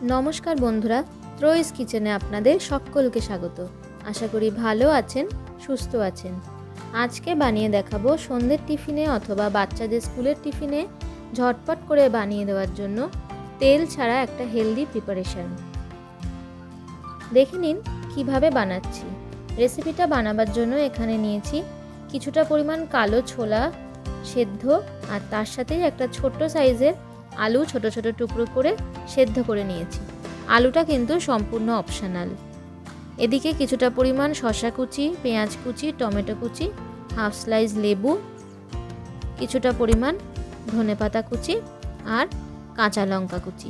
নমস্কার বন্ধুরা, ত্রয়িস কিচেনে আপনাদের সকলকে স্বাগত। আশা করি ভালো আছেন, সুস্থ আছেন। আজকে বানিয়ে দেখাবো সন্ধ্যের টিফিনে অথবা বাচ্চাদের স্কুলের টিফিনে ঝটপট করে বানিয়ে দেওয়ার জন্য তেল ছাড়া একটা হেলদি প্রিপারেশন। দেখে নিন কিভাবে বানাচ্ছি। রেসিপিটা বানাবার জন্য এখানে নিয়েছি কিছুটা পরিমাণ কালো ছোলা সেদ্ধ, আর তার সাথেই একটা ছোট্ট সাইজের আলু ছোট ছোট টুকরো করে সেদ্ধ করে নিয়েছি। আলুটা কিন্তু সম্পূর্ণ অপশনাল। এদিকে কিছুটা পরিমাণ শসা কুচি, পেঁয়াজ কুচি, টমেটো কুচি, হাফ স্লাইস লেবু, কিছুটা পরিমাণ ধনেপাতা কুচি আর কাঁচা লঙ্কা কুচি।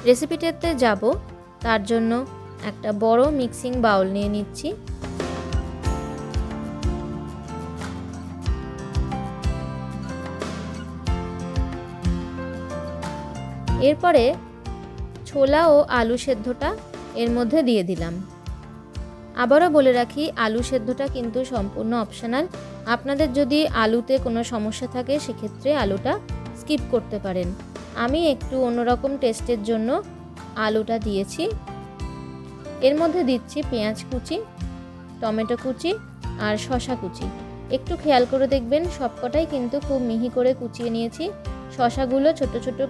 রেসিপিটাতে যাব তার জন্য একটা বড় মিক্সিং বাউল নিয়ে নিচ্ছি। এরপরে ছোলা ও আলু সেদ্ধটা এর মধ্যে দিয়ে দিলাম। আবারও বলে রাখি, আলু সেদ্ধটা কিন্তু সম্পূর্ণ অপশনাল। আপনাদের যদি আলুতে কোনো সমস্যা থাকে সেক্ষেত্রে আলুটা স্কিপ করতে পারেন। আমি একটু অন্যরকম টেস্টের জন্য আলুটা দিয়েছি। এর মধ্যে দিচ্ছি পেঁয়াজ কুচি, টমেটো কুচি আর শসা কুচি। একটু খেয়াল করে দেখবেন সবকটাই কিন্তু খুব মিহি করে কুচিয়ে নিয়েছি। শসাগুলো ছোট ছোট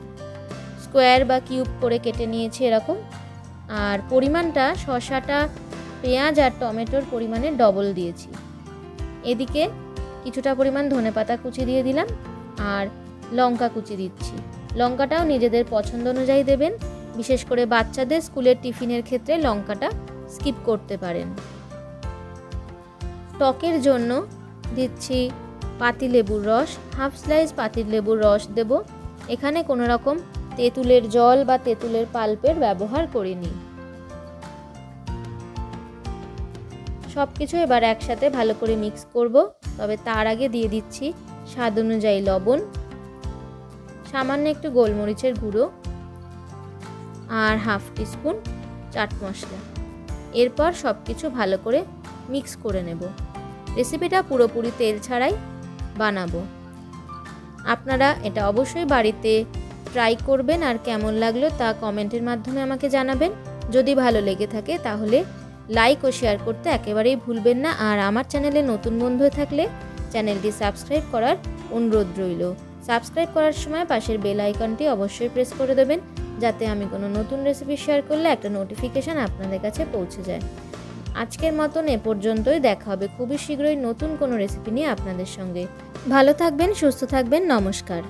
স্কোয়ার বা কিউব করে কেটে নিয়েছি এরকম। আর পরিমাণটা শসাটা পেঁয়াজ আর টমেটোর পরিমাণে ডবল দিয়েছি। এদিকে কিছুটা পরিমাণ ধনেপাতা কুচি দিয়ে দিলাম আর লঙ্কা কুচি দিচ্ছি। লঙ্কাটাও নিজেদের পছন্দ অনুযায়ী দেবেন। বিশেষ করে বাচ্চাদের স্কুলের টিফিনের ক্ষেত্রে লঙ্কাটা স্কিপ করতে পারেন। টকের জন্য দিচ্ছি পাতিলেবুর রস, হাফ স্লাইস পাতিলেবুর রস দেব। এখানে কোনো রকম তেঁতুলের জল বা তেঁতুলের পাল্পের ব্যবহার করিনি। সব কিছু এবার একসাথে ভালো করে মিক্স করব। তবে তার আগে দিয়ে দিচ্ছি স্বাদ অনুযায়ী লবণ, সামান্য একটু গোলমরিচের গুঁড়ো আর হাফ টিস্পুন চাট মশলা। এরপর সব কিছু ভালো করে মিক্স করে নেব। রেসিপিটা পুরোপুরি তেল ছাড়াই বানাবো। আপনারা এটা অবশ্যই বাড়িতে ট্রাই করবেন আর কেমন লাগলো তা কমেন্টের মাধ্যমে আমাকে জানাবেন। যদি ভালো লেগে থাকে তাহলে লাইক ও শেয়ার করতে একেবারেই ভুলবেন না। আর আমার চ্যানেলে নতুন বন্ধু হয়ে থাকলে চ্যানেলটি সাবস্ক্রাইব করার অনুরোধ রইল। সাবস্ক্রাইব করার সময় পাশের বেল আইকনটি অবশ্যই প্রেস করে দেবেন, যাতে আমি কোনো নতুন রেসিপি শেয়ার করলে একটা নোটিফিকেশান আপনাদের কাছে পৌঁছে যায়। আজকের মতন এ পর্যন্তই। দেখা হবে খুবই শীঘ্রই নতুন কোনো রেসিপি নিয়ে আপনাদের সঙ্গে। ভালো থাকবেন, সুস্থ থাকবেন। নমস্কার।